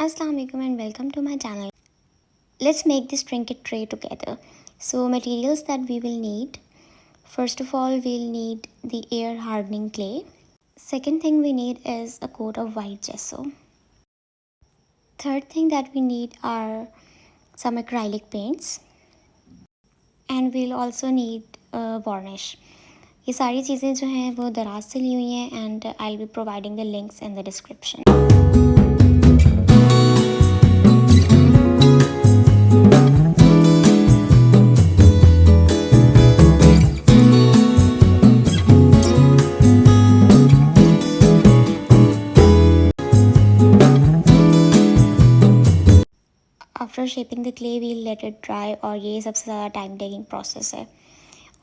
Assalamu alaikum and welcome to my channel. Let's make this trinket tray together. So materials that we will need. First of all, we'll need the air hardening clay. Second thing we need is a coat of white gesso. Third thing that we need are some acrylic paints. And we'll also need a varnish. ये सारी चीज़ें जो हैं वो दराज से ली हुई हैं and I'll be providing the links in the description. After shaping the clay we'll let it dry और ये सबसे ज़्यादा टाइम टेकिंग प्रोसेस है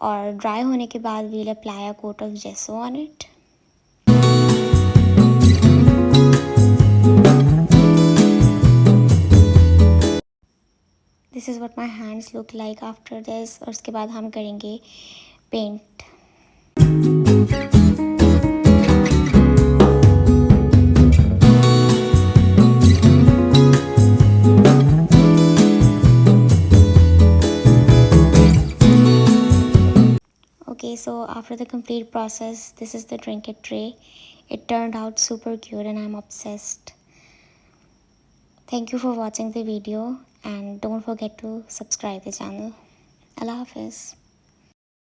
और ड्राई होने के बाद we'll apply a coat of gesso on it. This is what my hands look like after this. और उसके बाद हम करेंगे paint. Okay, so after the complete process, this is the trinket tray. It turned out super cute and I'm obsessed. Thank you for watching the video and don't forget to subscribe the channel. Allah Hafiz.